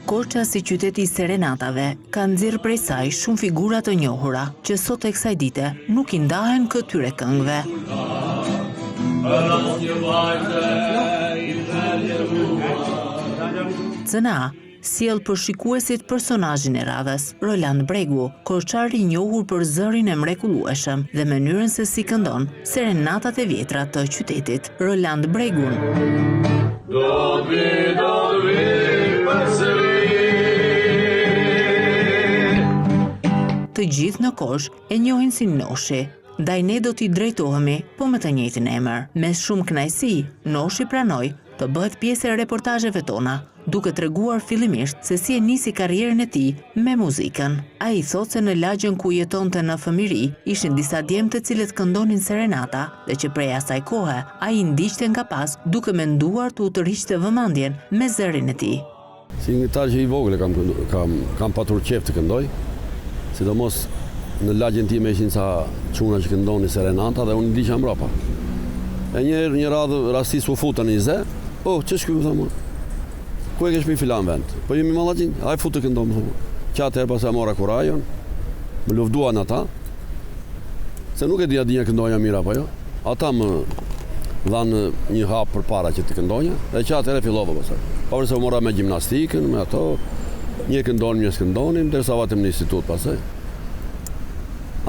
Korça si qyteti i serenatave ka nxjerrë prej saj shumë figura të njohura që sot e kësaj dite nuk i ndahen këtyre këngëve. CNA sjell për shikuesit personazhin e radhës, Roland Bregu, korçar i njohur për zërin e mrekullueshëm dhe mënyrën se si këndon serenatat e vjetra të qytetit. Roland Bregun. Të gjithë në Korçë e njohin si Noshi. Ndaj ne do t'i drejtohemi, po me të njëjtin emër. Me shumë kënaqësi, Noshi pranoi të bëhet pjesë e reportazheve tona, duke treguar fillimisht se si e nisi karrierën e tij me muzikën. Ai thotë se në lagjën ku jetonte në fëmijëri ishin disa djemë të cilët këndonin serenata dhe që prej asaj kohe ai ndiqte nga pas duke menduar të u tërhiqte vëmendjen me zërin e tij. Si këngëtar që i vogël kam patur qejf të këndoj, sidomos në lagjen time ishin sa çuna që këndonin serenata dhe unë ndiqja mbrapa. E një radhë rastis u futën në ze, ç'është ky më thamë? Ku e kesh mi filan vend? Po jemi mallaxhin, ai futë të këndon më thonë. Qatë pas e mora kurajon, më luftuan ata. Se nuk e dia dinja këndonja mirë apo jo. Ata më dhanë një hap përpara që të këndonja, dhe qatë e fillova pastaj. Pavarësisht se u mora me gjimnastikën, me ato, një këndonim, një s'këndonim, derisa vatem në institut pastaj.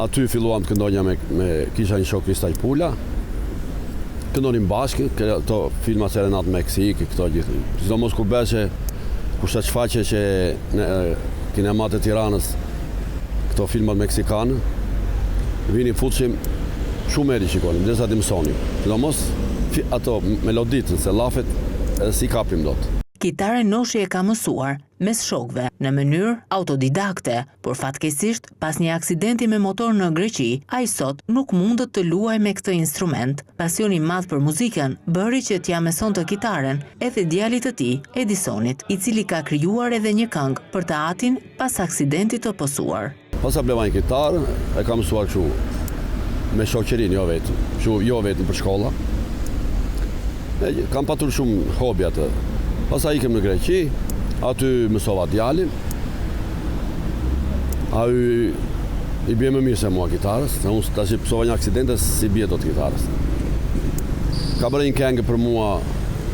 Aty filluam të këndonja me kisha një shok Kristaj Pula. Këndonim bashkë, këto filma serenat në Meksik, këto gjithë. Sidomos kur beshe, kur shfaqe që në kinemat e Tiranës, këto filmat meksikanë, vini futshim, shumë eri shikonim, derisa të mësonim. Sidomos ato meloditë, se lafet edhe si kapim dot. Kitare Noshi e ka mësuar mes shokëve në mënyrë autodidakte, por fatkeqësisht pas një aksidenti me motor në Greqi, ai sot nuk mundet të luajë me këtë instrument. Pasioni i madh për muzikën bëri që t'ia mësonte kitaren edhe djalit të tij, Edisonit, i cili ka krijuar edhe një këngë për të atin pas aksidentit të posuar. Pas sa bleva një kitarë, e kam mësuar kështu me shoqërinë, jo vetëm për shkolla. Kam patur shumë hobi atë. Pastaj ikëm në Greqi, aty mësova djalin. Ai i bie më mirë se mua kitarës, se unë tash pësova një aksidente si bie dot kitarës. Ka bërë një këngë për mua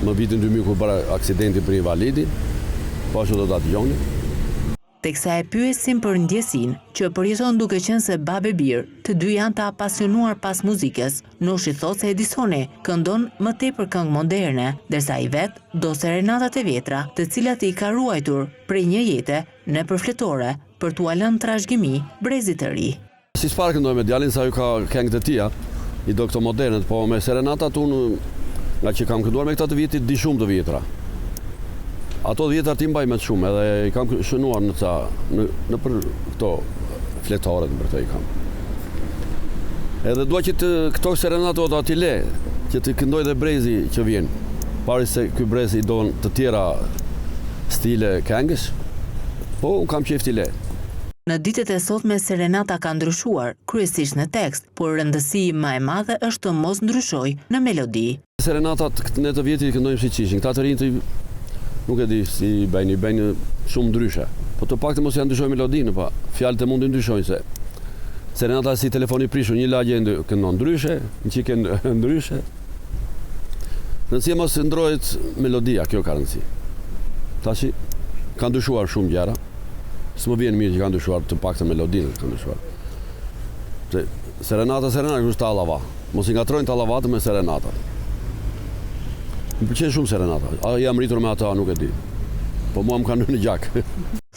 në vitin 2000 kur bëra aksidenti për invalidin, po ashtu do ta dëgjoni. Teksa e pyesim për ndjesin që përjeton duke qenë se babë birë, të dy janë të apasionuar pas muzikës. Noshi thot se Edisoni këndon më tepër këngë moderne, derisa i vet do serenatat e vjetra, të cilat i ka ruajtur prej një jete në përfletore për t'u lënë trashëgimi brezit të ri. Si çfarë këndoj me djalin sa ju ka këngët e tija, i do këto modernet, po me serenatat unë nga që kam kënduar me këta të vjetit di shumë të vjetra. Ato vjetar ti mbaj me të shumë, edhe i kam shënuar në për këto fletoret, në për të i kam. Edhe dua që këto serenato të ati le, që të këndoj dhe brezi që vjen, pari se ky brezi i don të tjera stile këngësh, po unë kam qef t'i le. Në ditët e sotme serenata ka ndryshuar, kryesisht në tekst, por rëndësi më e madhe është të mos ndryshojë në melodi. Serenatat ne të vjetit këndojmë si qishin, këta të rinjë nuk e di si bëjnë shumë ndryshe. Po të pak të mos janë ndryshoj melodinë, pa fjalët e mundi ndryshojnë se serenata si telefoni prishur, një lagje këndon ndryshe, një qike ndryshe. Rëndësia mos ndrohet melodia, kjo ka rëndësi. Tashi ka ndryshuar shumë gjëra. S'më vjen mirë që ka ndryshuar të pak të melodinë, ka ndryshuar. Se serenata kështu tallava. Mos i ngatrojnë tallavat me serenata. Më pëlqen shumë serenata. A jam rritur me ata, nuk e di. Po mua më kanë në gjak.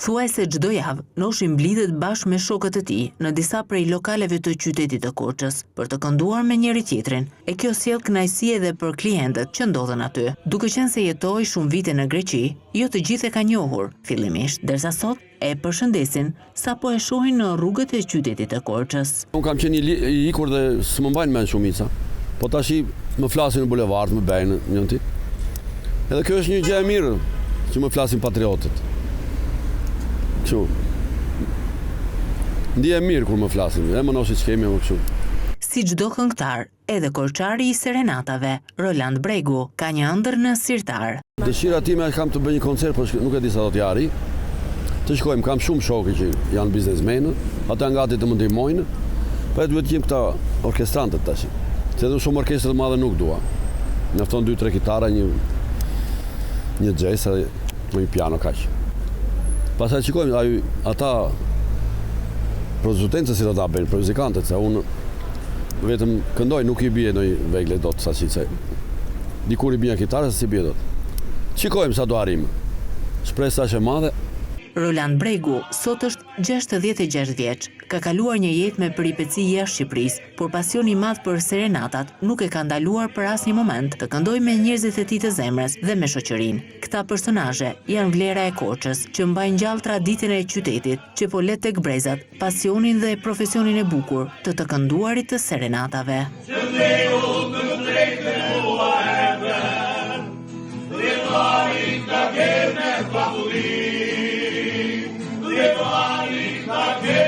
Thuaj se çdo javë Noshi mblidhet bashkë me shokët e tij në disa prej lokaleve të qytetit të Korçës për të kënduar me njëri tjetrin. E kjo sjell kënaqësi edhe për klientët që ndodhen aty. Duke qenë se jetoi shumë vite në Greqi, jo të gjithë e ka njohur fillimisht, derisa sot e përshëndesin sapo e shohin në rrugët e qytetit të Korçës. Unë kam qenë i ikur dhe s'më mbajnë mend shumica. Po tash më flasin në bulevard, më bëjnë njënti. Edhe kjo është një gjë e mirë që më flasin patriotët. Kështu. Ndihem mirë kur më flasin, e më nosi që kemi më kështu. Si çdo këngëtar, edhe korçari i serenatave, Roland Bregu, ka një ëndër në sirtar. Dëshira time kam të bëj një koncert, por nuk e di sa do t'jari. Të shkojmë, kam shumë shokë që janë biznesmenë, ata janë gati të më ndihmojnë, po duhet të jem këta orkestrantët tash. Se edhe shumë orkestrë të madhe nuk dua. Mjafton 2-3 kitara, një jazz, një piano kaq. Pastaj shikojmë ata producencë si do ta bëjnë, muzikantët, se unë vetëm këndoj, nuk i bie ndonjë vegle dot sa se dikur i bie kitara se si bie dot. Shikojmë sa do arrim. Shpresa është e madhe. Roland Bregu sot është 66 vjeç. Ka kaluar një jetë me peripeci jashtë Shqipërisë, por pasioni i madh për serenatat nuk e ka ndaluar për asnjë moment të këndojë me njerëzit e tij të zemrës dhe me shoqërinë. Këta personazhe janë vlera e Korçës, që mbajnë gjallë traditën e qytetit, që po let tek brezat pasionin dhe profesionin e bukur të kënduarit të serenatave. Again.